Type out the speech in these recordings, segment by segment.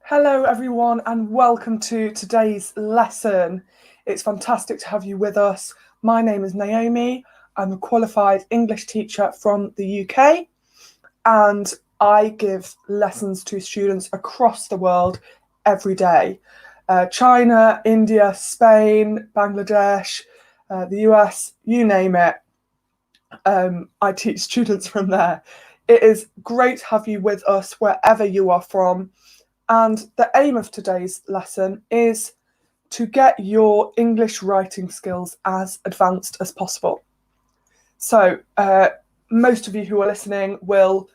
Hello everyone and welcome to today's lesson. It's fantastic to have you with us. My name is Naomi. I'm a qualified English teacher from the UK and I give lessons to students across the world every day. China, India, Spain, Bangladesh, the US, you name it. I teach students from there. It is great to have you with us wherever you are from. And the aim of today's lesson is to get your English writing skills as advanced as possible. So most of you who are listening will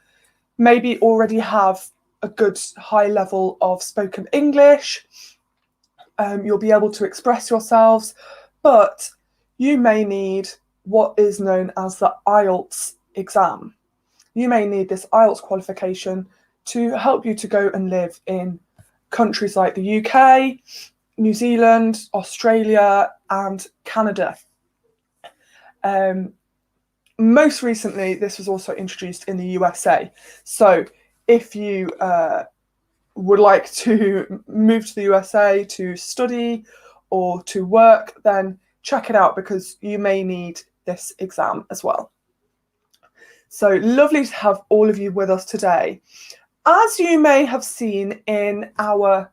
maybe already have a good high level of spoken English. You'll be able to express yourselves, but you may need what is known as the IELTS exam. You may need this IELTS qualification to help you to go and live in countries like the UK, New Zealand, Australia, and Canada. Most recently, this was also introduced in the USA. So if you would like to move to the USA to study or to work, then check it out because you may need this exam as well. So lovely to have all of you with us today. As you may have seen in our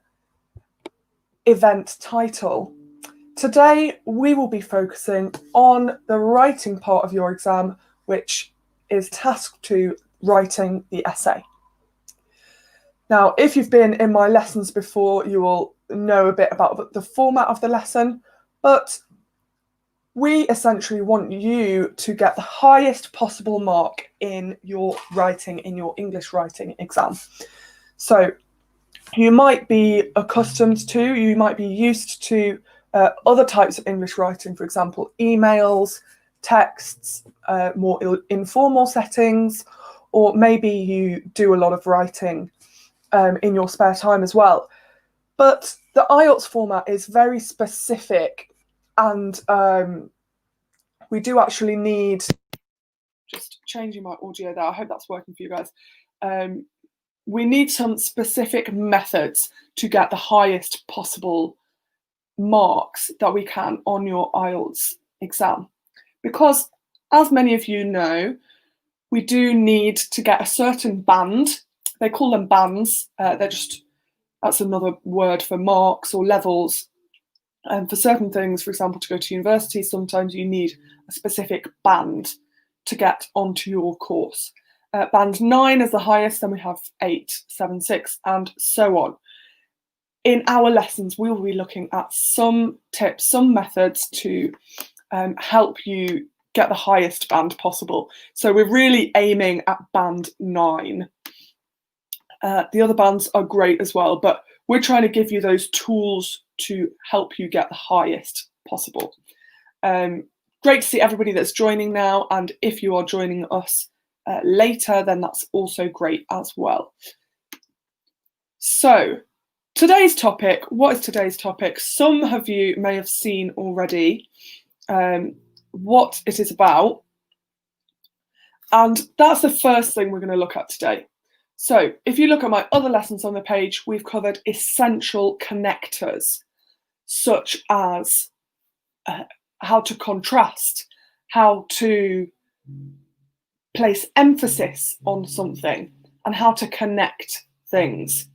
event title, today we will be focusing on the writing part of your exam, which is task 2, writing the essay. Now, if you've been in my lessons before, you will know a bit about the format of the lesson, but we essentially want you to get the highest possible mark in your writing, in your English writing exam. So you might be accustomed to, you might be used to other types of English writing, for example, emails, texts, more informal settings, or maybe you do a lot of writing in your spare time as well. But the IELTS format is very specific and we do actually need, just changing my audio there, I hope that's working for you guys. We need some specific methods to get the highest possible marks that we can on your IELTS exam. Because as many of you know, we do need to get a certain band. They call them bands. That's another word for marks or levels. And for certain things, for example, to go to university, sometimes you need a specific band to get onto your course. Band 9 is the highest, then we have 8, 7, 6, and so on. In our lessons, we will be looking at some tips, some methods to help you get the highest band possible. So we're really aiming at band 9. The other bands are great as well, but we're trying to give you those tools to help you get the highest possible. Great to see everybody that's joining now, and if you are joining us later, then that's also great as well. So today's topic, what is today's topic? Some of you may have seen already what it is about, and that's the first thing we're going to look at today. So if you look at my other lessons on the page, we've covered essential connectors, such as how to contrast, how to place emphasis on something, and how to connect things.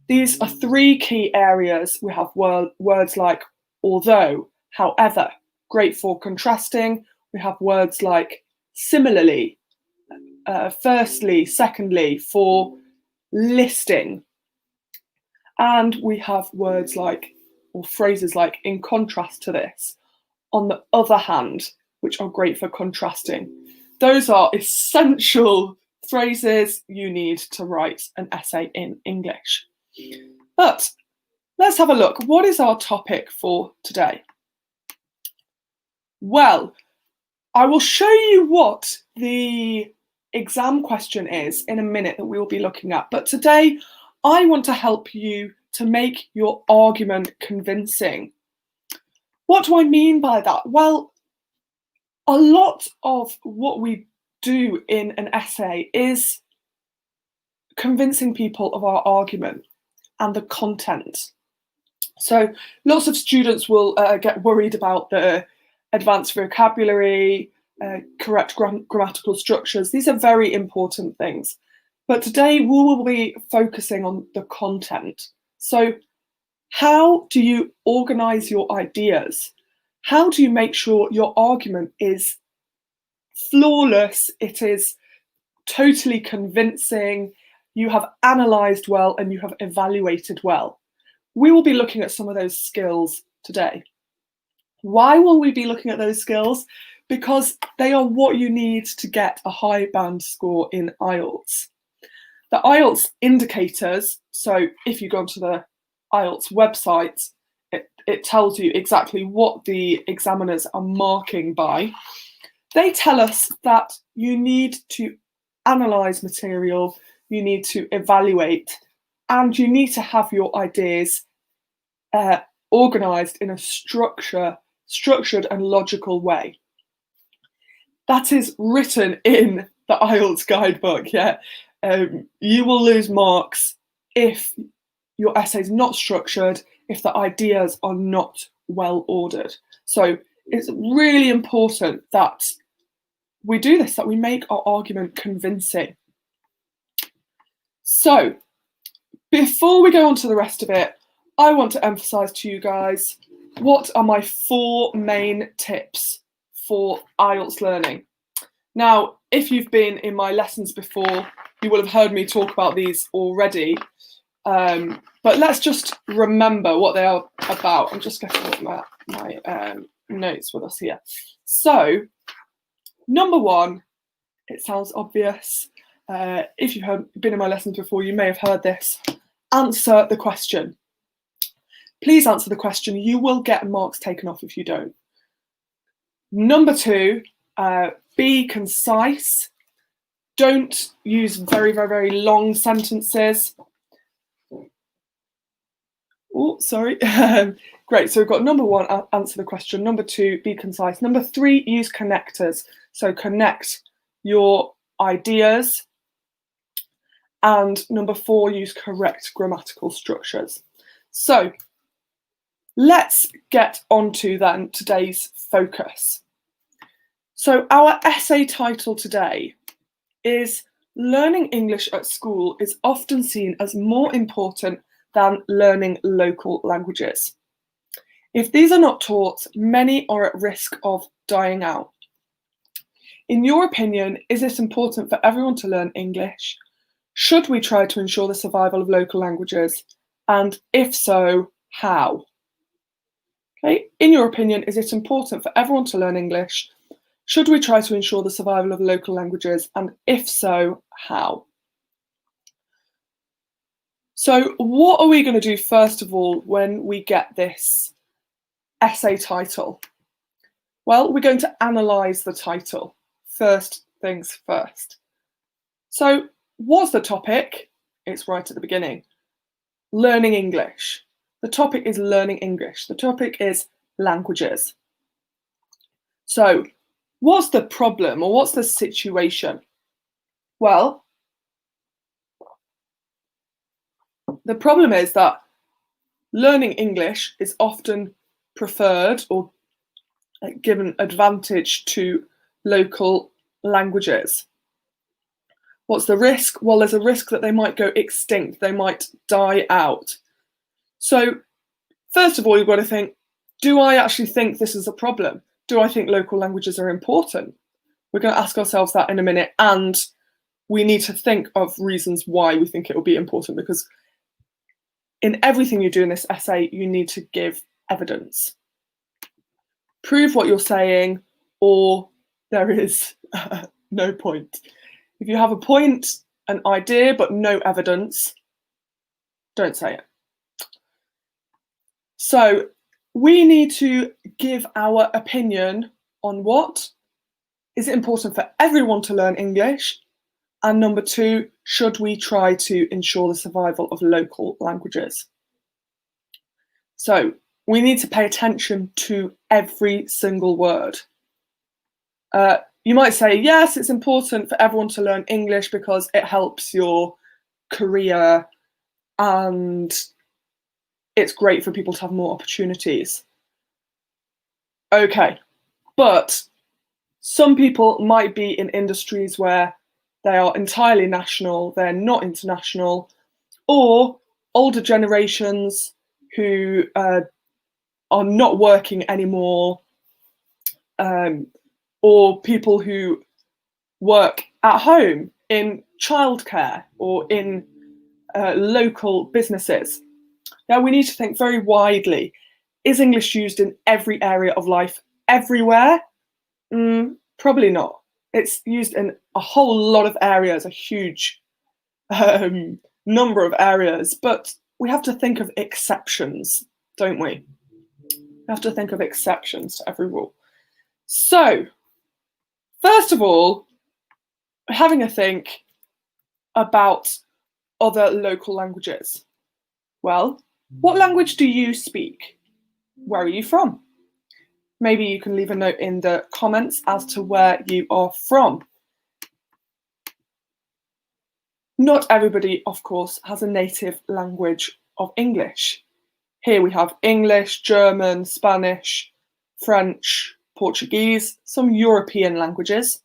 These are 3 key areas. We have words like although, however, great for contrasting. We have words like similarly, firstly, secondly, for listing. And we have words like, or phrases like, in contrast to this, on the other hand, which are great for contrasting. Those are essential phrases you need to write an essay in English. But let's have a look. What is our topic for today? Well, I will show you what the exam question is in a minute that we will be looking at. But today, I want to help you to make your argument convincing. What do I mean by that? Well, a lot of what we do in an essay is convincing people of our argument. and the content. So lots of students will get worried about the advanced vocabulary, correct grammatical structures. These are very important things. But today we will be focusing on the content. So how do you organize your ideas? How do you make sure your argument is flawless? It is totally convincing. You have analysed well and you have evaluated well. We will be looking at some of those skills today. Why will we be looking at those skills? Because they are what you need to get a high band score in IELTS. The IELTS indicators, so if you go onto the IELTS website, it tells you exactly what the examiners are marking by. They tell us that you need to analyse material, you need to evaluate, and you need to have your ideas organised in a structured and logical way. That is written in the IELTS guidebook, yeah. You will lose marks if your essay is not structured, if the ideas are not well ordered. So it's really important that we do this, that we make our argument convincing. So before we go on to the rest of it, I want to emphasise to you guys what are my 4 main tips for IELTS learning. Now, if you've been in my lessons before, you will have heard me talk about these already, but let's just remember what they are about. I'm just getting my notes with us here. So, number 1, it sounds obvious. If you've been in my lessons before, you may have heard this. Answer the question. Please answer the question. You will get marks taken off if you don't. Number 2, be concise. Don't use very, very, very long sentences. Oh, sorry. Great. So we've got number 1, answer the question. Number 2, be concise. Number 3, use connectors. So connect your ideas. And number 4, use correct grammatical structures. So let's get on to then today's focus. So our essay title today is Learning English at School is often seen as more important than learning local languages. If these are not taught, many are at risk of dying out. In your opinion, is it important for everyone to learn English? Should we try to ensure the survival of local languages? And if so, how? Okay. In your opinion, is it important for everyone to learn English? Should we try to ensure the survival of local languages? And if so, how? So what are we going to do first of all when we get this essay title? Well, we're going to analyse the title. First things first. So what's the topic? It's right at the beginning. Learning English. The topic is learning English. The topic is languages. So what's the problem or what's the situation? Well, the problem is that learning English is often preferred or given advantage to local languages. What's the risk? Well, there's a risk that they might go extinct, they might die out. So first of all, you've got to think, do I actually think this is a problem? Do I think local languages are important? We're going to ask ourselves that in a minute, and we need to think of reasons why we think it will be important, because in everything you do in this essay, you need to give evidence. Prove what you're saying, or there is no point. If you have a point, an idea, but no evidence, don't say it. So we need to give our opinion on what is it important for everyone to learn English, and number 2, should we try to ensure the survival of local languages? So we need to pay attention to every single word. You might say, yes, it's important for everyone to learn English because it helps your career, and it's great for people to have more opportunities. Okay, but some people might be in industries where they are entirely national, they're not international, or older generations who are not working anymore, or people who work at home in childcare or in local businesses. Now, we need to think very widely. Is English used in every area of life everywhere? Probably not. It's used in a whole lot of areas, a huge number of areas, but we have to think of exceptions, don't we? We have to think of exceptions to every rule. So, first of all, having a think about other local languages. Well, what language do you speak? Where are you from? Maybe you can leave a note in the comments as to where you are from. Not everybody, of course, has a native language of English. Here we have English, German, Spanish, French, Portuguese, some European languages.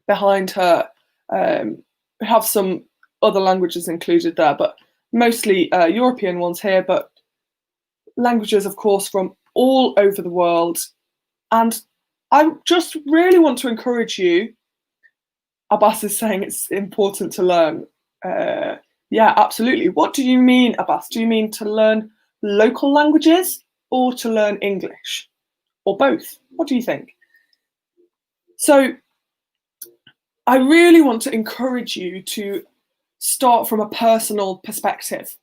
Behind her, we have some other languages included there, but mostly European ones here, but languages, of course, from all over the world. And I just really want to encourage you. Abbas is saying it's important to learn. Yeah, absolutely. What do you mean, Abbas? Do you mean to learn local languages or to learn English? Or both? What do you think? So I really want to encourage you to start from a personal perspective.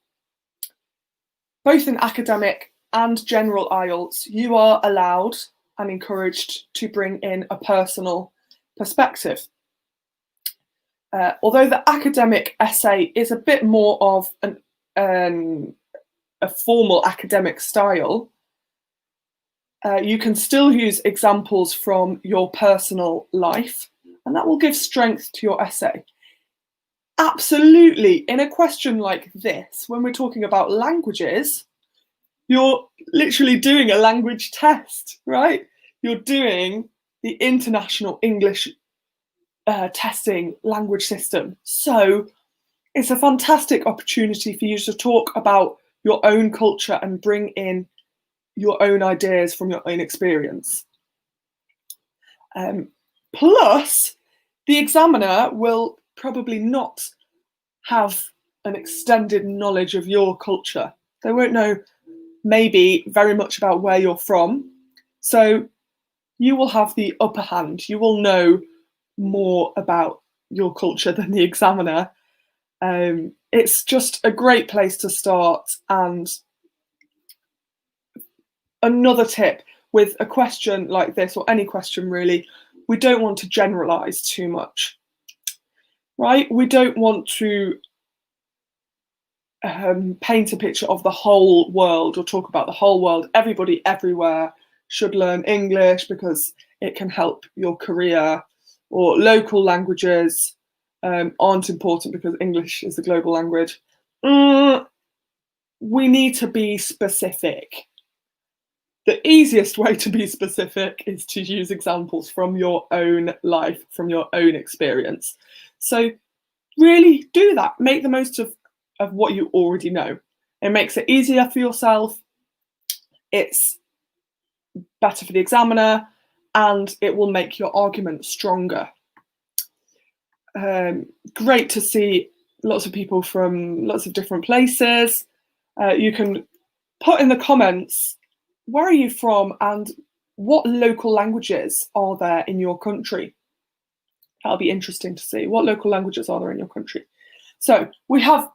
Both in academic and general IELTS, you are allowed and encouraged to bring in a personal perspective. Although the academic essay is a bit more of a formal academic style, you can still use examples from your personal life, and that will give strength to your essay. Absolutely, in a question like this, when we're talking about languages, you're literally doing a language test, right? You're doing the International English testing language system. So it's a fantastic opportunity for you to talk about your own culture and bring in your own ideas from your own experience. Plus, the examiner will probably not have an extended knowledge of your culture. They won't know maybe very much about where you're from. So you will have the upper hand. You will know more about your culture than the examiner. It's just a great place to start. And another tip with a question like this, or any question really, we don't want to generalize too much, right? We don't want to paint a picture of the whole world or talk about the whole world. Everybody everywhere should learn English because it can help your career, or local languages aren't important because English is the global language. We need to be specific. The easiest way to be specific is to use examples from your own life, from your own experience. So really do that. Make the most of what you already know. It makes it easier for yourself. It's better for the examiner, and it will make your argument stronger. Great to see lots of people from lots of different places. You can put in the comments, where are you from and what local languages are there in your country? That'll be interesting to see. What local languages are there in your country? So we have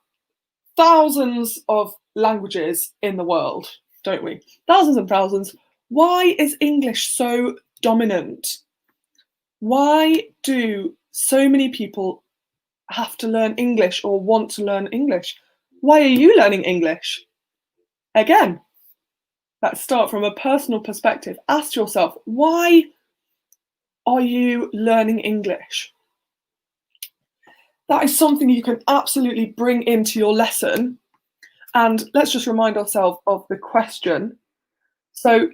thousands of languages in the world, don't we? Thousands and thousands. Why is English so dominant? Why do so many people have to learn English or want to learn English? Why are you learning English? Again, let's start from a personal perspective. Ask yourself, why are you learning English? that is something you can absolutely bring into your lesson. And let's just remind ourselves of the question. So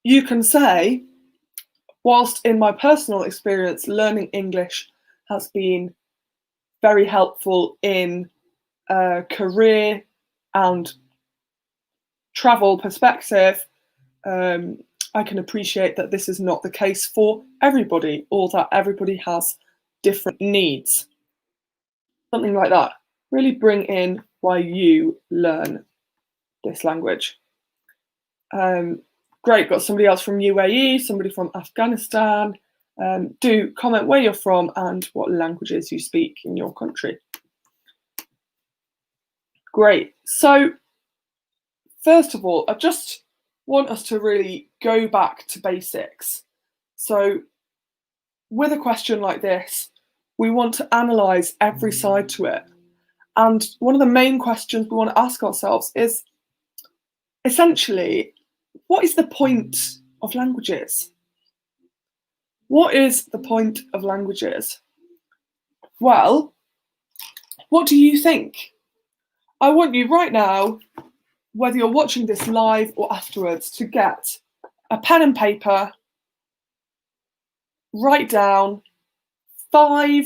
you can say, whilst in my personal experience, learning English has been very helpful in career and travel perspective, I can appreciate that this is not the case for everybody, or that everybody has different needs. Something like that. Really bring in why you learn this language. Great, got somebody else from UAE, somebody from Afghanistan. Do comment where you're from and what languages you speak in your country. Great. So first of all, I just want us to really go back to basics. So with a question like this, we want to analyse every side to it. And one of the main questions we want to ask ourselves is, essentially, what is the point of languages? What is the point of languages? Well, what do you think? I want you right now, whether you're watching this live or afterwards, to get a pen and paper, write down 5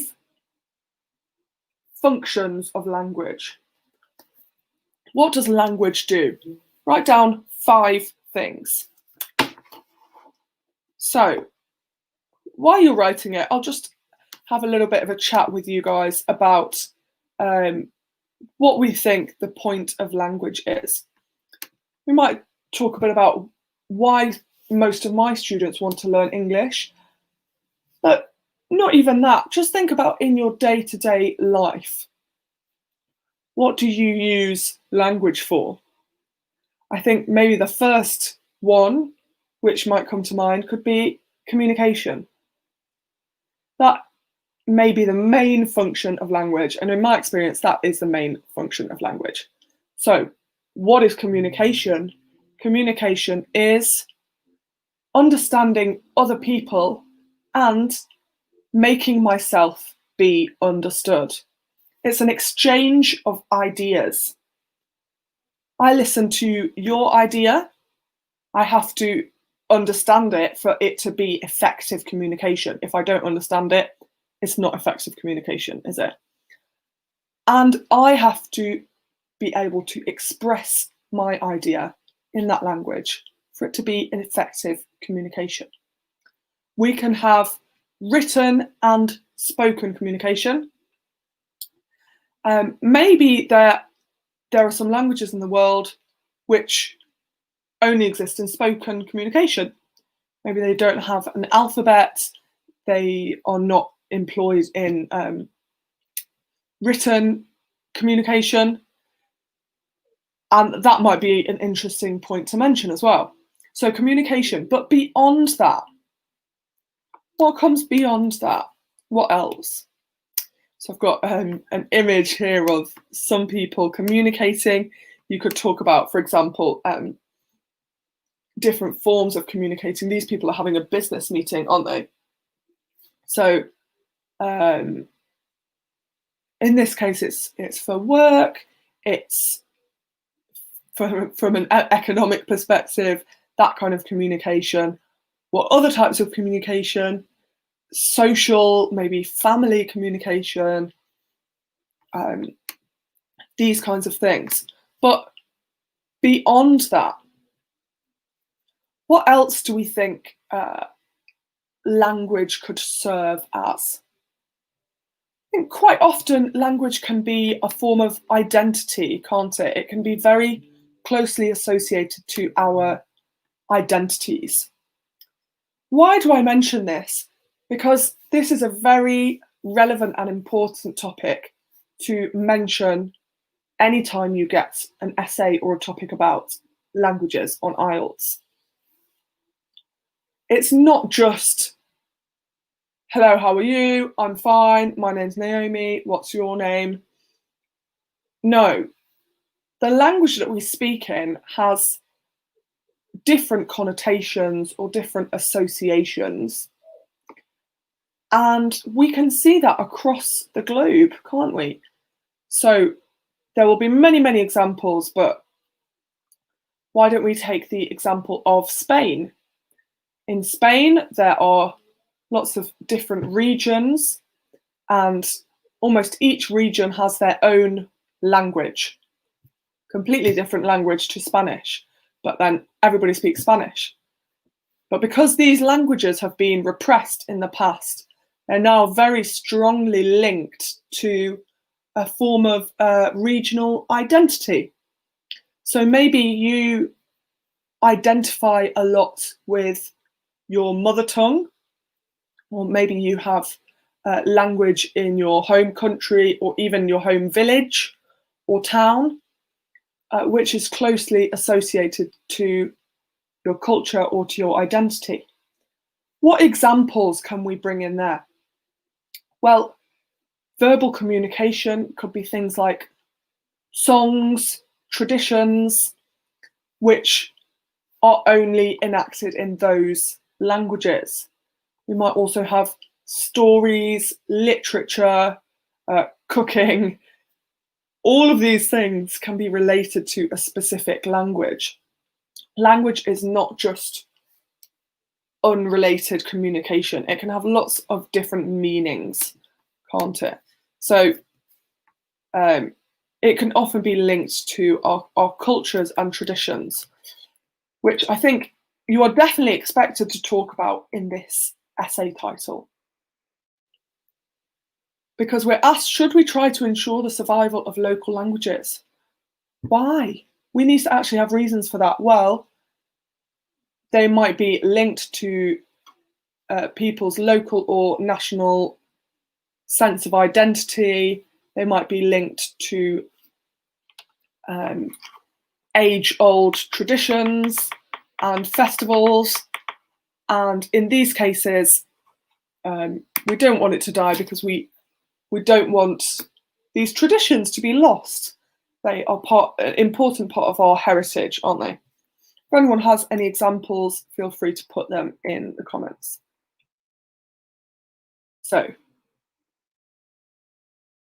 functions of language. What does language do? Write down 5 things. So, while you're writing it, I'll just have a little bit of a chat with you guys about what we think the point of language is. We might talk a bit about why most of my students want to learn English, but not even that. Just think about in your day-to-day life. What do you use language for? I think maybe the first one, which might come to mind, could be communication. That may be the main function of language, and in my experience, that is the main function of language. So, what is communication? Communication is understanding other people and making myself be understood. It's an exchange of ideas. I listen to your idea. I have to understand it for it to be effective communication. If I don't understand it, it's not effective communication, is it? And I have to be able to express my idea in that language for it to be an effective communication. We can have written and spoken communication. Maybe there are some languages in the world which only exist in spoken communication. Maybe they don't have an alphabet, they are not employed in written communication, and that might be an interesting point to mention as well. So communication, but beyond that, what comes beyond that? What else? So I've got an image here of some people communicating. You could talk about, for example, different forms of communicating. These people are having a business meeting, aren't they? So in this case, it's for work, it's from an economic perspective, that kind of communication. What other types of communication? Social, maybe family communication, these kinds of things. But beyond that, what else do we think language could serve as? I think quite often language can be a form of identity, can't it? It can be very closely associated to our identities. Why do I mention this? Because this is a very relevant and important topic to mention anytime you get an essay or a topic about languages on IELTS. It's not just, hello, how are you? I'm fine. My name's Naomi. What's your name? No, the language that we speak in has different connotations or different associations. And we can see that across the globe, can't we? So there will be many, many examples, but why don't we take the example of Spain? In Spain, there are lots of different regions, and almost each region has their own language, completely different language to Spanish, but then everybody speaks Spanish. But because these languages have been repressed in the past, they're now very strongly linked to a form of regional identity. So maybe you identify a lot with your mother tongue, or maybe you have language in your home country or even your home village or town, which is closely associated to your culture or to your identity. What examples can we bring in there? Well, verbal communication could be things like songs, traditions, which are only enacted in those languages. We might also have stories, literature, cooking. All of these things can be related to a specific language. Language is not just unrelated communication. It can have lots of different meanings, can't it? So it can often be linked to our cultures and traditions, which I think you are definitely expected to talk about in this essay title. Because we're asked, should we try to ensure the survival of local languages? Why? We need to actually have reasons for that. Well, they might be linked to people's local or national sense of identity. They might be linked to age-old traditions and festivals. And in these cases, we don't want it to die because we don't want these traditions to be lost. They are an important part of our heritage, aren't they? If anyone has any examples, feel free to put them in the comments. So,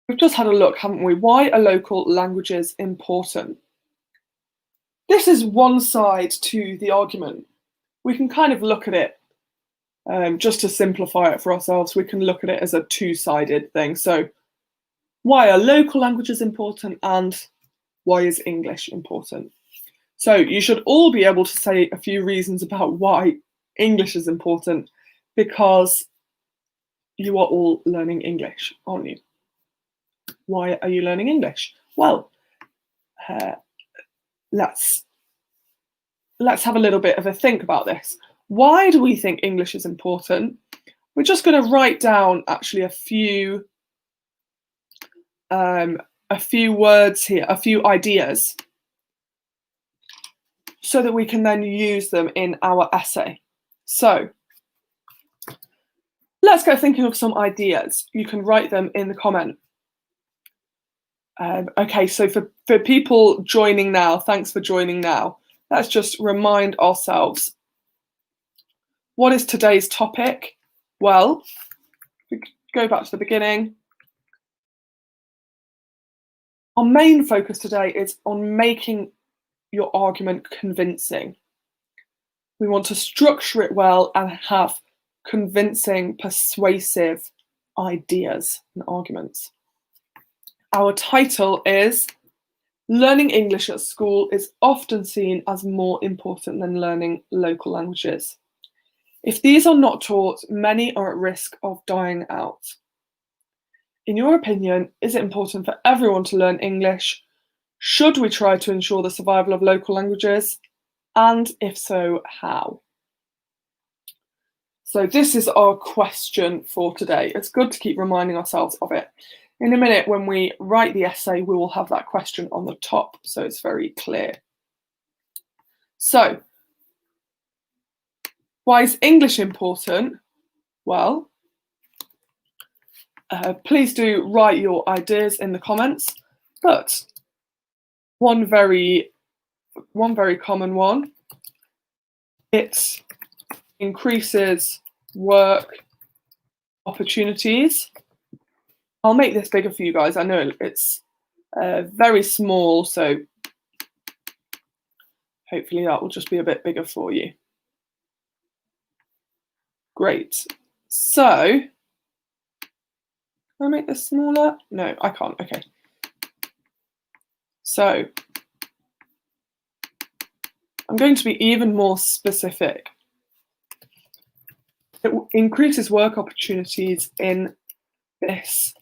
we've just had a look, haven't we? Why are local languages important? This is one side to the argument. We can kind of look at it, just to simplify it for ourselves, we can look at it as a two-sided thing. So, why are local languages important and why is English important? So you should all be able to say a few reasons about why English is important, because you are all learning English, aren't you? Why are you learning English? Well, let's have a little bit of a think about this. Why do we think English is important? We're just going to write down actually a few words here, a few ideas, so that we can then use them in our essay. So let's go thinking of some ideas. You can write them in the comment. Okay, so for people joining now, thanks for joining now. Let's just remind ourselves, what is today's topic? Well, if we go back to the beginning, our main focus today is on making your argument convincing. We want to structure it well and have convincing, persuasive ideas and arguments. Our title is Learning English at School is often seen as more important than learning local languages. If these are not taught, many are at risk of dying out. In your opinion, is it important for everyone to learn English? Should we try to ensure the survival of local languages? And if so, how? So this is our question for today. It's good to keep reminding ourselves of it. In a minute, when we write the essay, we will have that question on the top, so it's very clear. So, why is English important? Well, please do write your ideas in the comments, but one very common one, it increases work opportunities. I'll make this bigger for you guys. I know it's very small, so hopefully that will just be a bit bigger for you. Great. So, can I make this smaller? No, I can't. Okay. So, I'm going to be even more specific. It increases work opportunities in this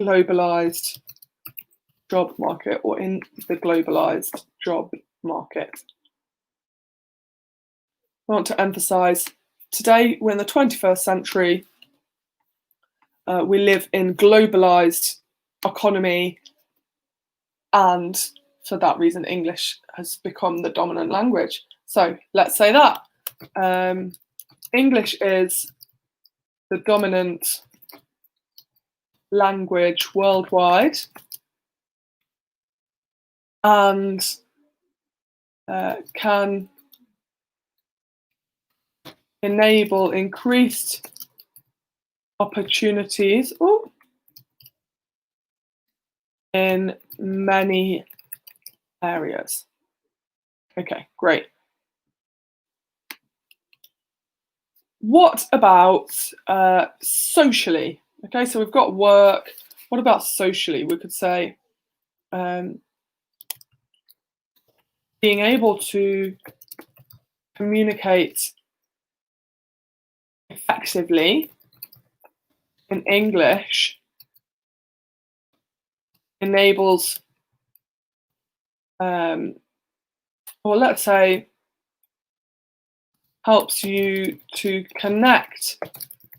globalized job market, or in the globalized job market. I want to emphasize, today we're in the 21st century. We live in globalized economy, and for that reason, English has become the dominant language. So let's say that. English is the dominant language worldwide, and can enable increased opportunities in many areas. Okay, great. What about socially? Okay, so we've got work. What about socially? We could say being able to communicate effectively in English enables, or let's say, helps you to connect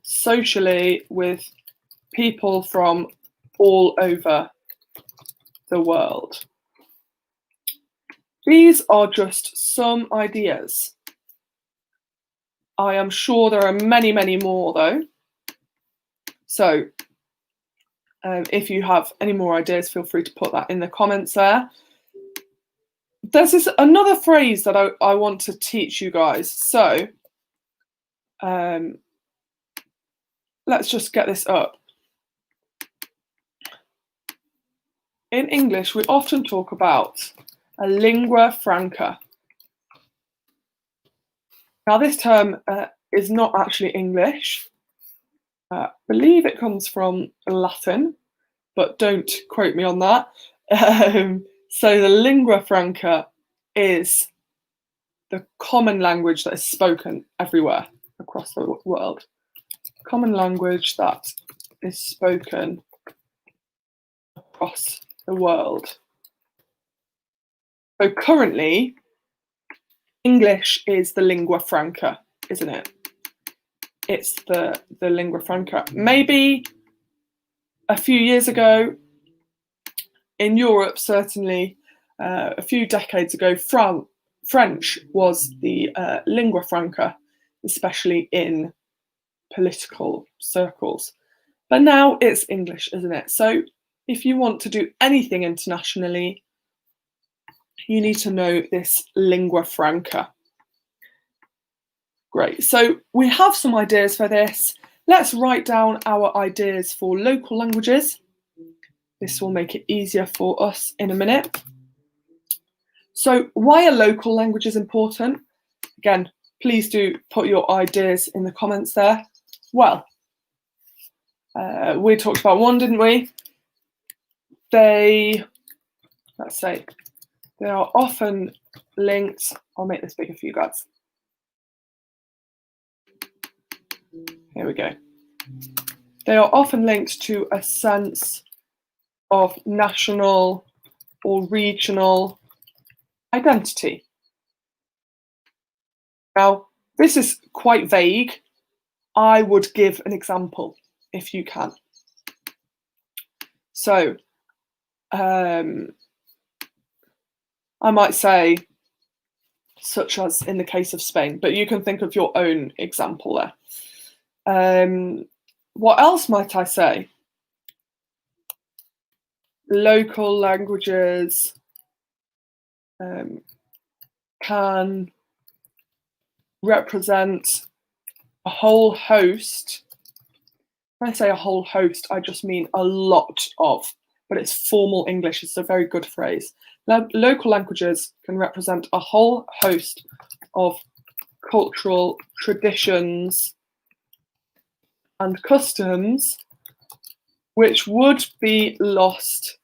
socially with people from all over the world. These are just some ideas. I am sure there are many, many more though. So if you have any more ideas, feel free to put that in the comments there. There's another phrase that I want to teach you guys. So let's just get this up. In English, we often talk about a lingua franca. Now, this term is not actually English. I believe it comes from Latin, but don't quote me on that. So the lingua franca is the common language that is spoken everywhere across the world. Common language that is spoken across the world. So currently, English is the lingua franca, isn't it? It's the lingua franca. Maybe a few years ago, in Europe, certainly a few decades ago, French was the lingua franca, especially in political circles. But now it's English, isn't it? So if you want to do anything internationally, you need to know this lingua franca. Great, so we have some ideas for this. Let's write down our ideas for local languages. This will make it easier for us in a minute. So why are local languages important? Again, please do put your ideas in the comments there. Well, we talked about one, didn't we? Let's say, they are often linked. I'll make this bigger for you guys. Here we go. They are often linked to a sense of national or regional identity. Now, this is quite vague. I would give an example if you can. So, I might say, such as in the case of Spain, but you can think of your own example there. What else might I say? Local languages can represent a whole host When I say a whole host, I just mean a lot of, but it's formal English. It's a very good phrase. Local languages can represent a whole host of cultural traditions and customs which would be lost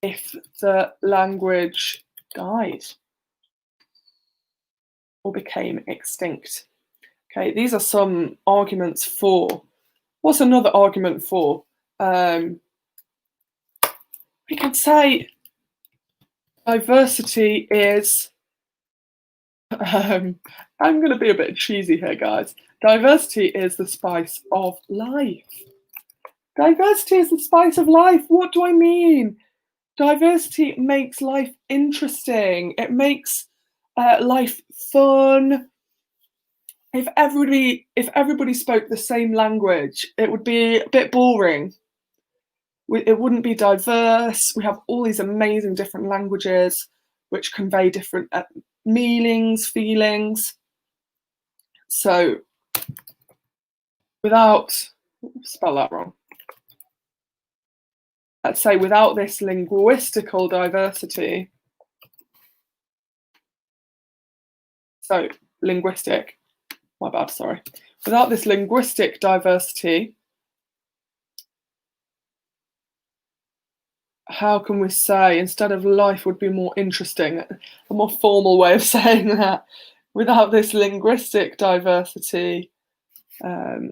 if the language died or became extinct. Okay, these are some arguments for. What's another argument for? We could say diversity is, I'm going to be a bit cheesy here, guys. Diversity is the spice of life. Diversity is the spice of life. What do I mean? Diversity makes life interesting. It makes life fun. If everybody spoke the same language, it would be a bit boring. It wouldn't be diverse. We have all these amazing different languages which convey different meanings, feelings. So without, spell that wrong. Let's say without this linguistical diversity, so linguistic, my bad, sorry. Without this linguistic diversity, how can we say, instead of life would be more interesting, a more formal way of saying that, without this linguistic diversity, there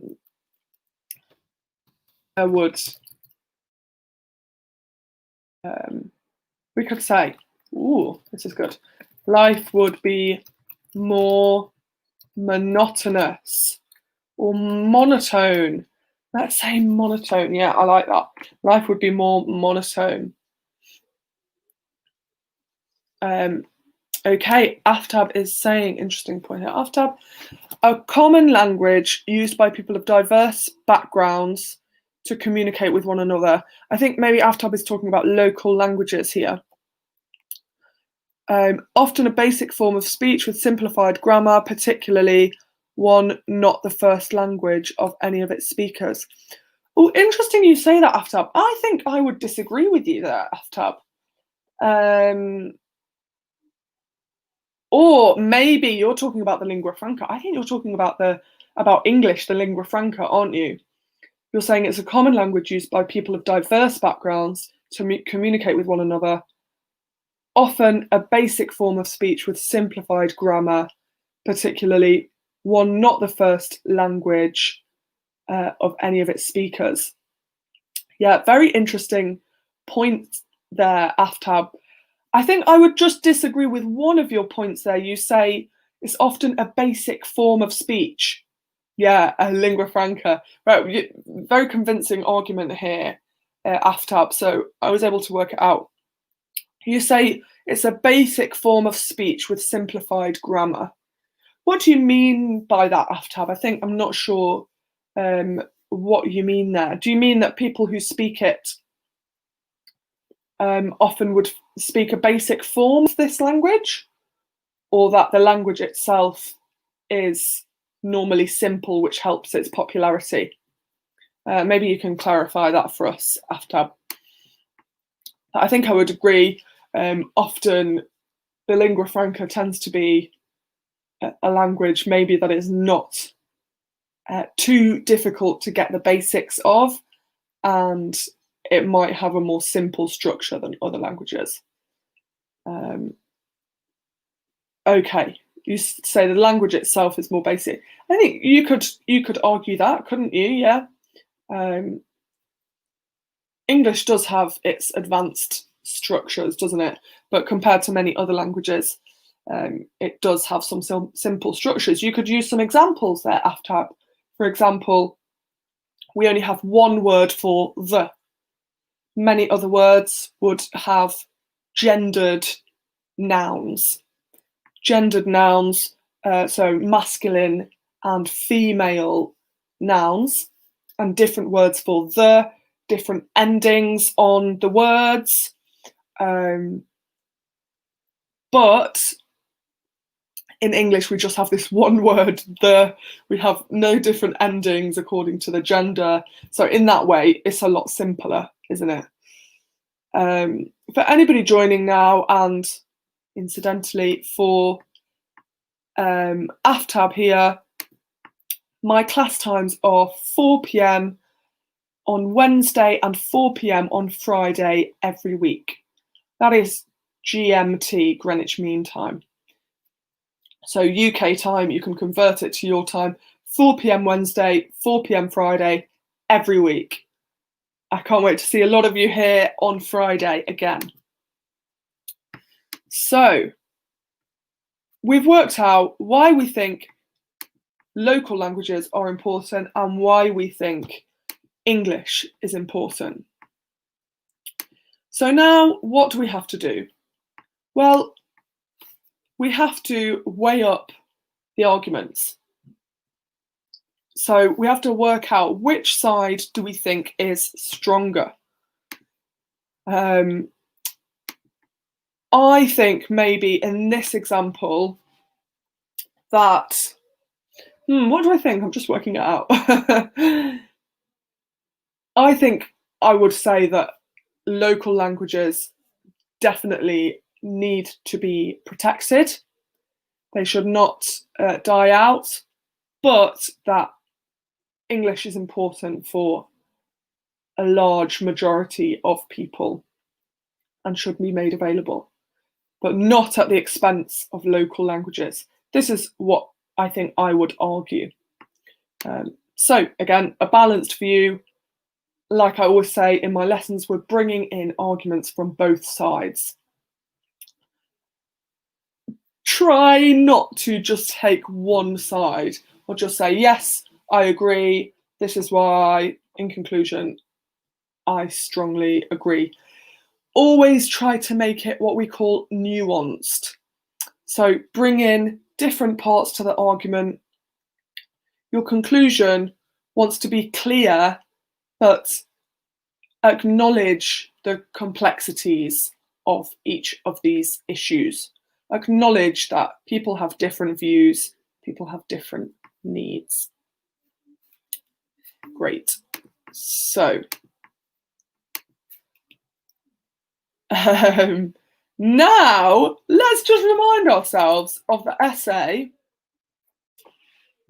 would, we could say, ooh, this is good, life would be more monotonous or monotone. Let's say monotone. Yeah, I like that. Life would be more monotone. Okay, Aftab is saying, interesting point here. Aftab, a common language used by people of diverse backgrounds to communicate with one another. I think maybe Aftab is talking about local languages here. Often a basic form of speech with simplified grammar, particularly one not the first language of any of its speakers. Oh, interesting you say that, Aftab. I think I would disagree with you there, Aftab. Or maybe you're talking about the lingua franca. I think you're talking about English, the lingua franca, aren't you? You're saying it's a common language used by people of diverse backgrounds to communicate with one another. Often a basic form of speech with simplified grammar, particularly one not the first language of any of its speakers. Yeah, very interesting point there, Aftab. I think I would just disagree with one of your points there. You say it's often a basic form of speech. Yeah, a lingua franca. Right, very convincing argument here, Aftab. So I was able to work it out. You say it's a basic form of speech with simplified grammar. What do you mean by that, Aftab? I think I'm not sure what you mean there. Do you mean that people who speak it often would speak a basic form of this language, or that the language itself is normally simple, which helps its popularity? Maybe you can clarify that for us, Aftab. I think I would agree. Often the lingua franca tends to be a language maybe that is not too difficult to get the basics of, and it might have a more simple structure than other languages. Okay, you say the language itself is more basic. I think you could argue that, couldn't you? Yeah. English does have its advanced structures, doesn't it? But compared to many other languages, it does have some simple structures. You could use some examples there, Aftab. For example, we only have one word for the. Many other words would have gendered nouns. Gendered nouns, so masculine and female nouns, and different words for the, different endings on the words. But In English, we just have this one word, the. We have no different endings according to the gender. So in that way, it's a lot simpler, isn't it? For anybody joining now, and incidentally for AFTAB here, my class times are 4 p.m. on Wednesday and 4 p.m. on Friday every week. That is GMT, Greenwich Mean Time. So UK time, you can convert it to your time, 4 p.m. Wednesday, 4 p.m. Friday, every week. I can't wait to see a lot of you here on Friday again. So, we've worked out why we think local languages are important and why we think English is important. So now, what do we have to do? Well, we have to weigh up the arguments. So we have to work out which side do we think is stronger. I think maybe in this example that, what do I think? I'm just working it out. I think I would say that local languages definitely need to be protected. They should not die out, but that English is important for a large majority of people and should be made available, but not at the expense of local languages. This is what I think I would argue. So again, a balanced view. Like I always say in my lessons, we're bringing in arguments from both sides. Try not to just take one side or just say, yes, I agree, this is why, in conclusion, I strongly agree. Always try to make it what we call nuanced. So bring in different parts to the argument. Your conclusion wants to be clear, but acknowledge the complexities of each of these issues. Acknowledge that people have different views, people have different needs. Great. So, now let's just remind ourselves of the essay.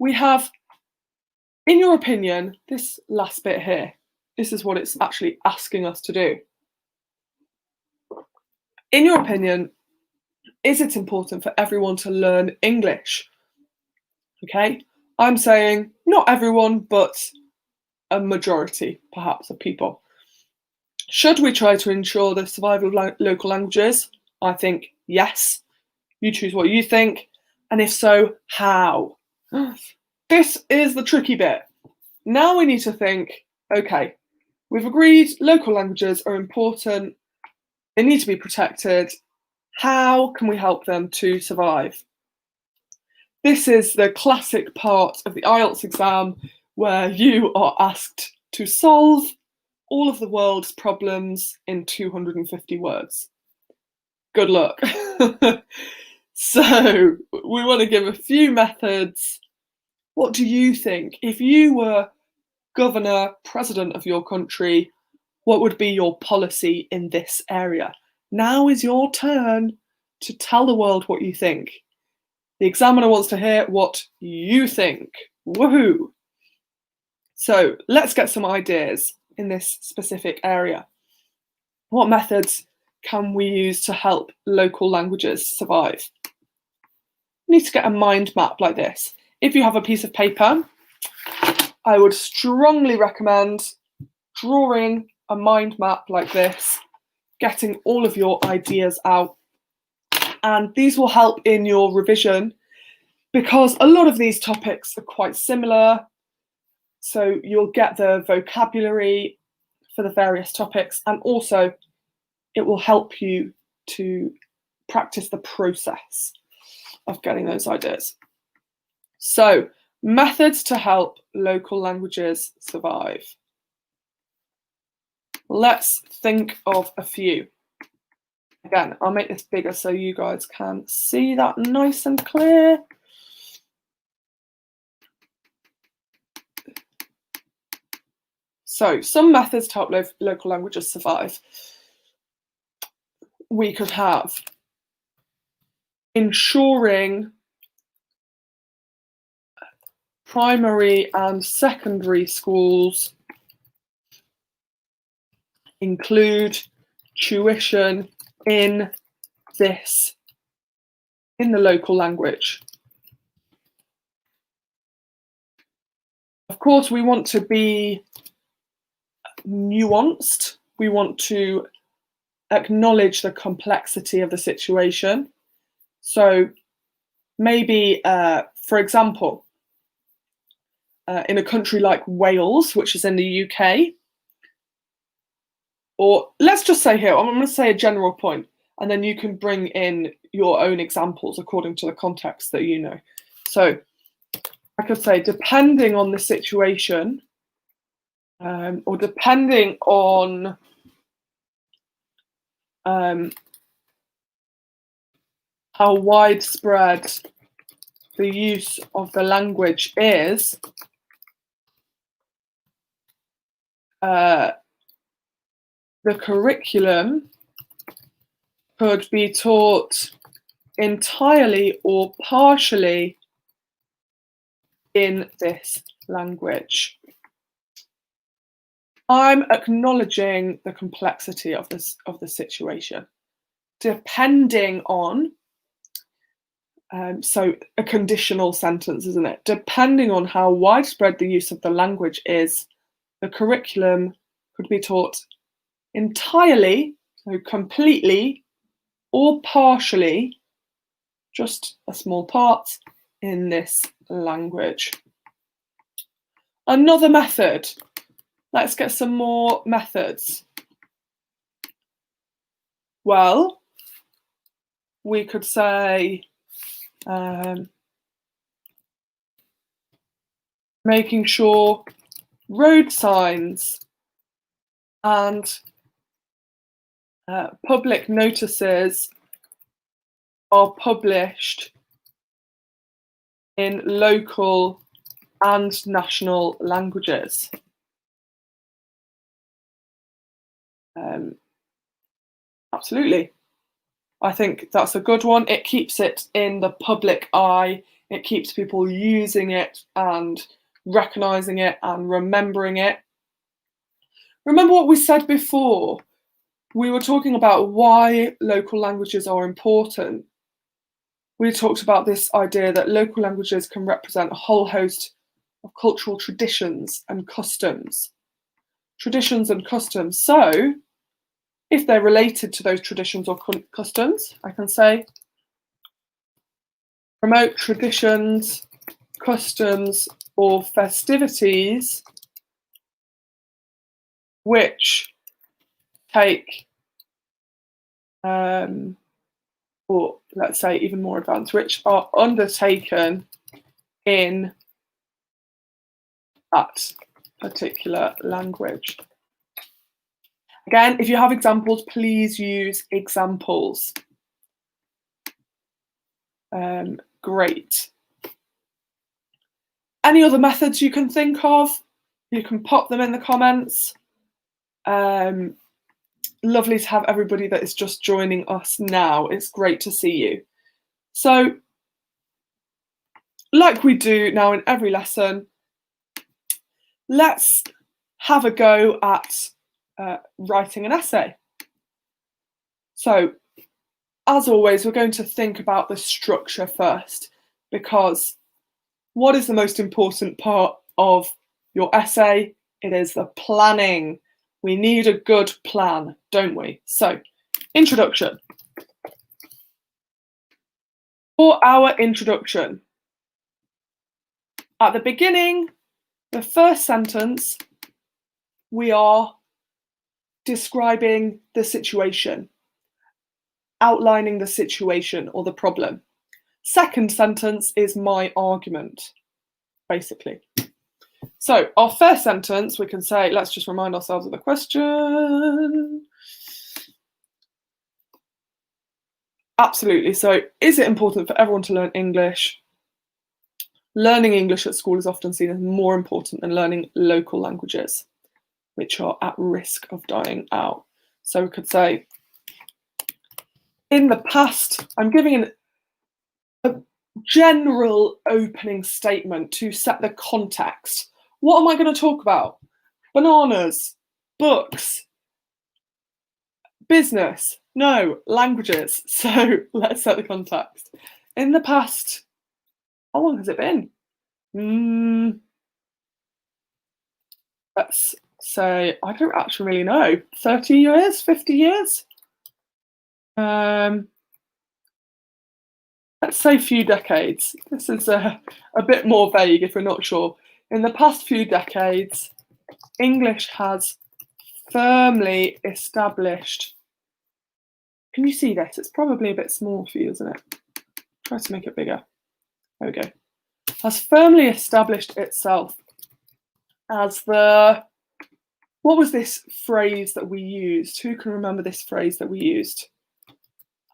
We have, in your opinion, this last bit here. This is what it's actually asking us to do. In your opinion, is it important for everyone to learn English? Okay, I'm saying not everyone, but a majority, perhaps, of people. Should we try to ensure the survival of local languages? I think yes. You choose what you think, and if so, how? This is the tricky bit. Now we need to think, okay, we've agreed local languages are important, they need to be protected. How can we help them to survive? This is the classic part of the IELTS exam where you are asked to solve all of the world's problems in 250 words. Good luck. So we want to give a few methods. What do you think? If you were governor, president of your country, what would be your policy in this area? Now is your turn to tell the world what you think. The examiner wants to hear what you think. Woohoo! So let's get some ideas in this specific area. What methods can we use to help local languages survive? You need to get a mind map like this. If you have a piece of paper, I would strongly recommend drawing a mind map like this, getting all of your ideas out. And these will help in your revision because a lot of these topics are quite similar. So you'll get the vocabulary for the various topics, and also it will help you to practice the process of getting those ideas. So, methods to help local languages survive. Let's think of a few. Again, I'll make this bigger so you guys can see that nice and clear. So some methods to help local languages survive. We could have ensuring primary and secondary schools include tuition in the local language. Of course, we want to be nuanced. We want to acknowledge the complexity of the situation. So maybe, for example, in a country like Wales, which is in the UK, or let's just say here, I'm going to say a general point, and then you can bring in your own examples according to the context that you know. So I could say, depending on the situation, or depending on how widespread the use of the language is, the curriculum could be taught entirely or partially in this language. I'm acknowledging the complexity of the situation. Depending on, so a conditional sentence, isn't it? Depending on how widespread the use of the language is, the curriculum could be taught entirely, so completely, or partially, just a small part, in this language. Another method. Let's get some more methods. Well, we could say making sure road signs and public notices are published in local and national languages. Absolutely. I think that's a good one. It keeps it in the public eye. It keeps people using it and recognizing it and remembering it. Remember what we said before? We were talking about why local languages are important. We talked about this idea that local languages can represent a whole host of cultural traditions and customs. Traditions and customs. So, if they're related to those traditions or customs, I can say promote traditions, customs, or festivities which take, or let's say even more advanced, which are undertaken in that particular language. Again, if you have examples, please use examples. Great. Any other methods you can think of? You can pop them in the comments. Lovely to have everybody that is just joining us now. It's great to see you. So, like we do now in every lesson, let's have a go at writing an essay. So, as always, we're going to think about the structure first, because what is the most important part of your essay? It is the planning. We need a good plan, don't we? So, introduction. For our introduction, at the beginning, the first sentence, we are describing the situation, outlining the situation or the problem. Second sentence is my argument, basically. So our first sentence, we can say, let's just remind ourselves of the question. Absolutely. So is it important for everyone to learn English? Learning English at school is often seen as more important than learning local languages, which are at risk of dying out. So we could say, in the past, I'm giving a general opening statement to set the context. What am I going to talk about? Bananas, books, business. No, languages. So let's set the context. In the past, how long has it been? Let's say, I don't actually really know, 30 years, 50 years? Let's say few decades. This is a bit more vague if we're not sure. In the past few decades, English has firmly established. Can you see this? It's probably a bit small for you, isn't it? Try to make it bigger. There we go. Has firmly established itself as the, what was this phrase that we used? Who can remember this phrase that we used?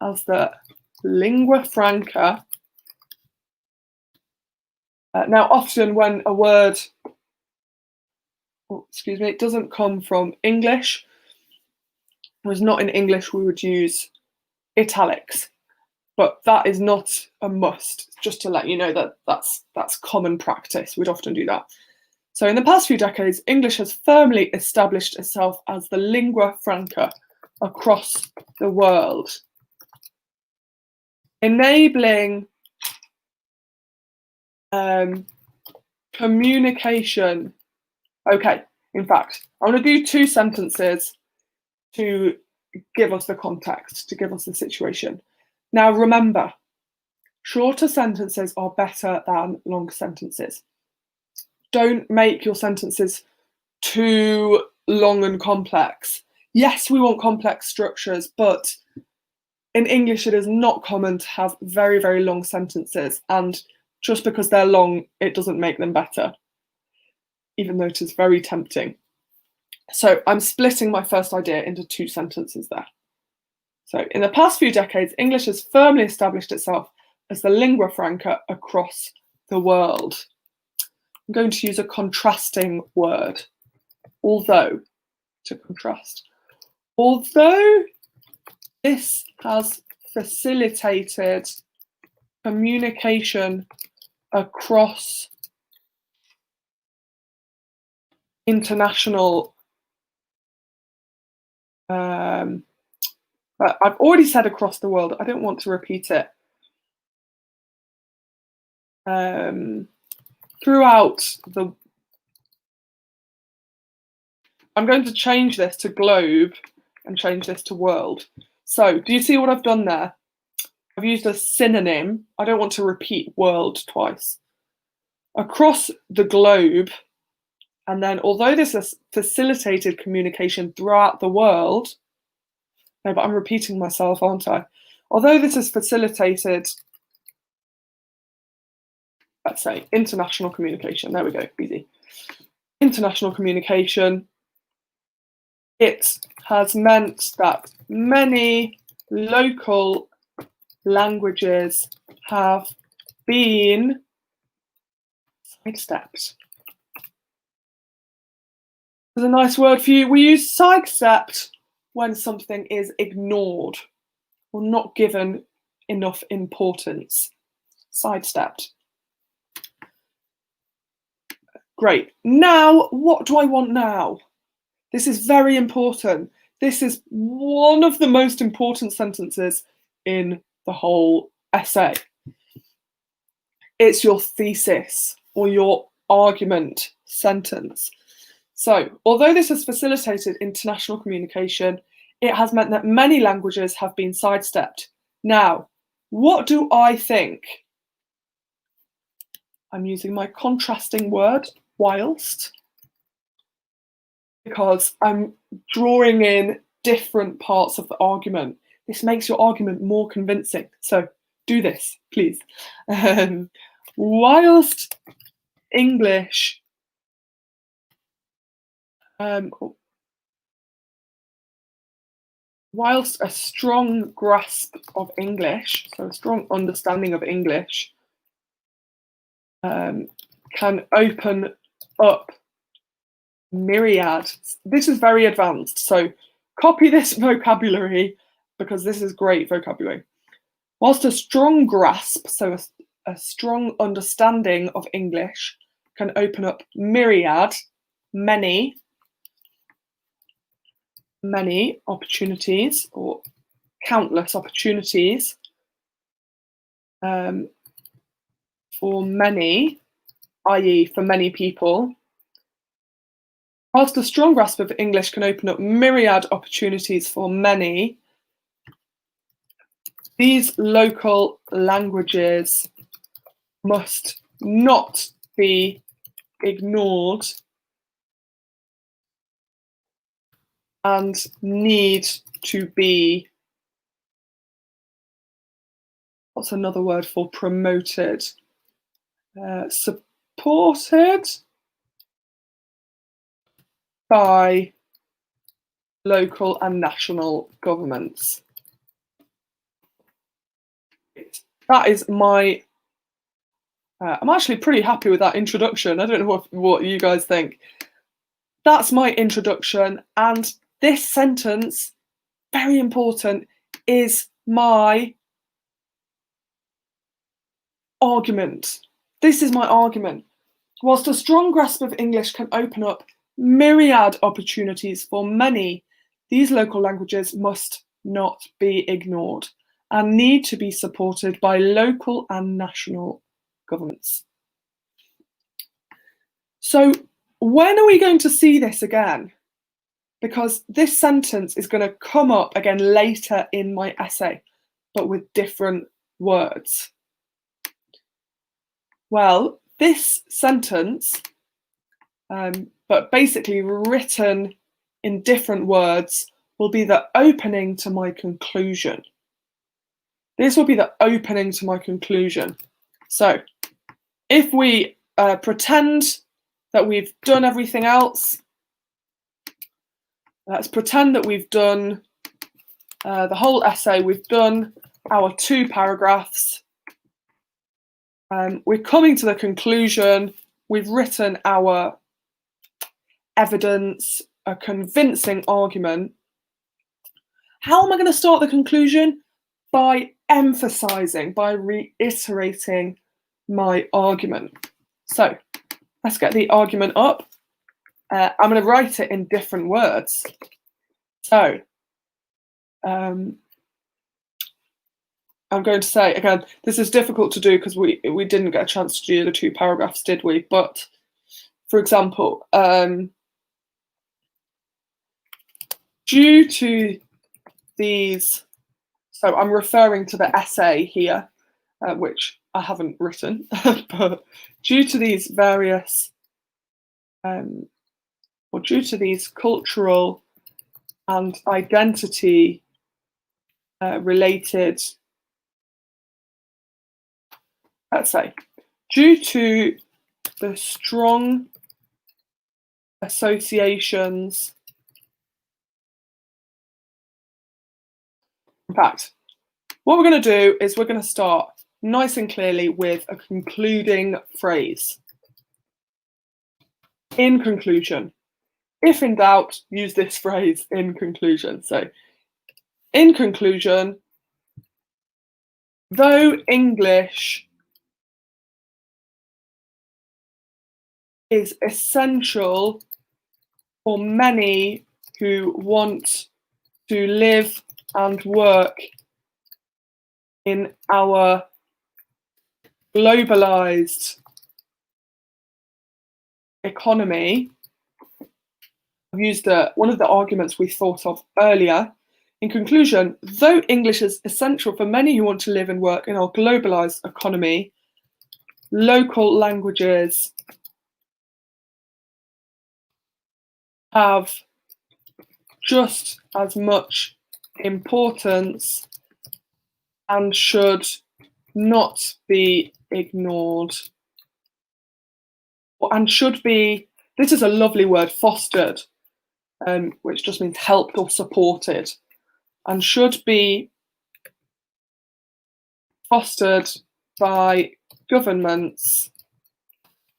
As the lingua franca. Now, often when a word, it doesn't come from English, it was not in English, we would use italics. But that is not a must, just to let you know that that's common practice. We'd often do that. So in the past few decades, English has firmly established itself as the lingua franca across the world, enabling communication. Okay, in fact, I'm going to do 2 sentences to give us the context, to give us the situation. Now remember, shorter sentences are better than long sentences. Don't make your sentences too long and complex. Yes, we want complex structures, but in English it is not common to have very, very long sentences, and just because they're long, it doesn't make them better, even though it is very tempting. So I'm splitting my first idea into 2 sentences there. So in the past few decades, English has firmly established itself as the lingua franca across the world. I'm going to use a contrasting word, although, to contrast. Although this has facilitated communication across international, I've already said across the world, I don't want to repeat it. Throughout the, I'm going to change this to globe and change this to world. So do you see what I've done there? I've used a synonym. I don't want to repeat world twice. Across the globe, and then although this has facilitated communication throughout the world, no, but I'm repeating myself, aren't I? Although this has facilitated, let's say, international communication. There we go, easy. International communication. It has meant that many local languages have been sidestepped. There's a nice word for you. We use sidestepped when something is ignored or not given enough importance. Sidestepped. Great. Now, what do I want now? This is very important. This is one of the most important sentences in the whole essay. It's your thesis or your argument sentence. So, although this has facilitated international communication, it has meant that many languages have been sidestepped. Now, what do I think? I'm using my contrasting word, whilst, because I'm drawing in different parts of the argument. This makes your argument more convincing. So do this, please. Whilst English whilst a strong grasp of English, so a strong understanding of English, can open up myriad. This is very advanced, so copy this vocabulary because this is great vocabulary. Whilst a strong grasp, so a strong understanding of English, can open up myriad, many opportunities or countless opportunities for many, i.e. for many people. Whilst a strong grasp of English can open up myriad opportunities for many, these local languages must not be ignored and need to be, what's another word for promoted? Supported by local and national governments. That is my, I'm actually pretty happy with that introduction. I don't know what you guys think. That's my introduction, and this sentence, very important, is my argument. This is my argument. Whilst a strong grasp of English can open up myriad opportunities for many, these local languages must not be ignored and need to be supported by local and national governments. So when are we going to see this again? Because this sentence is going to come up again later in my essay, but with different words. Well, this sentence, but basically written in different words, will be the opening to my conclusion. This will be the opening to my conclusion. So if we pretend that we've done everything else, let's pretend that we've done the whole essay, we've done our 2 paragraphs. We're coming to the conclusion, we've written our evidence, a convincing argument. How am I going to start the conclusion? By emphasizing, by reiterating my argument. So let's get the argument up. I'm going to write it in different words. So I'm going to say, again, this is difficult to do because we didn't get a chance to do the 2 paragraphs, did we? But for example, due to these, so I'm referring to the essay here, which I haven't written, but due to these various, or due to these cultural and identity related, let's say, due to the strong associations, in fact, what we're going to do is we're going to start nice and clearly with a concluding phrase. In conclusion. If in doubt, use this phrase, in conclusion. So, in conclusion, though English is essential for many who want to live and work in our globalized economy, I've used one of the arguments we thought of earlier. In conclusion, though English is essential for many who want to live and work in our globalized economy, local languages have just as much importance and should not be ignored, and should be, this is a lovely word, fostered, which just means helped or supported. and should be fostered by governments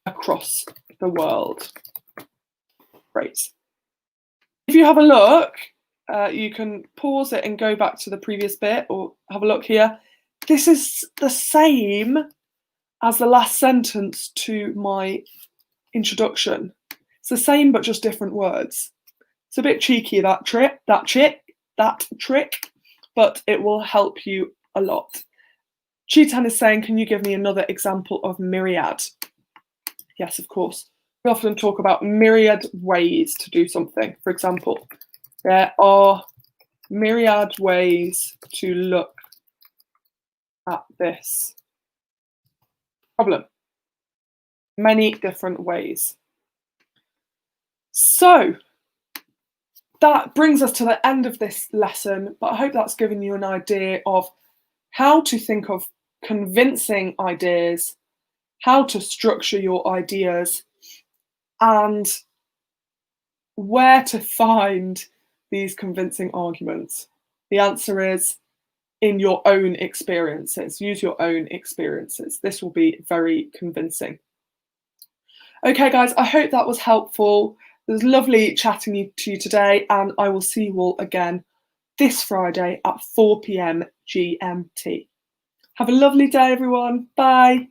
across the world. Great. If you have a look, you can pause it and go back to the previous bit, or have a look here. This is the same as the last sentence to my introduction. It's the same but just different words. It's a bit cheeky, that trick, but it will help you a lot. Chetan is saying, can you give me another example of myriad? Yes, of course. We often talk about myriad ways to do something. For example, there are myriad ways to look at this problem. Many different ways. So that brings us to the end of this lesson, but I hope that's given you an idea of how to think of convincing ideas, how to structure your ideas, and where to find these convincing arguments. The answer is in your own experiences. Use your own experiences. This will be very convincing. Okay, guys, I hope that was helpful. It was lovely chatting to you today, and I will see you all again this Friday at 4 p.m. GMT. Have a lovely day, everyone. Bye.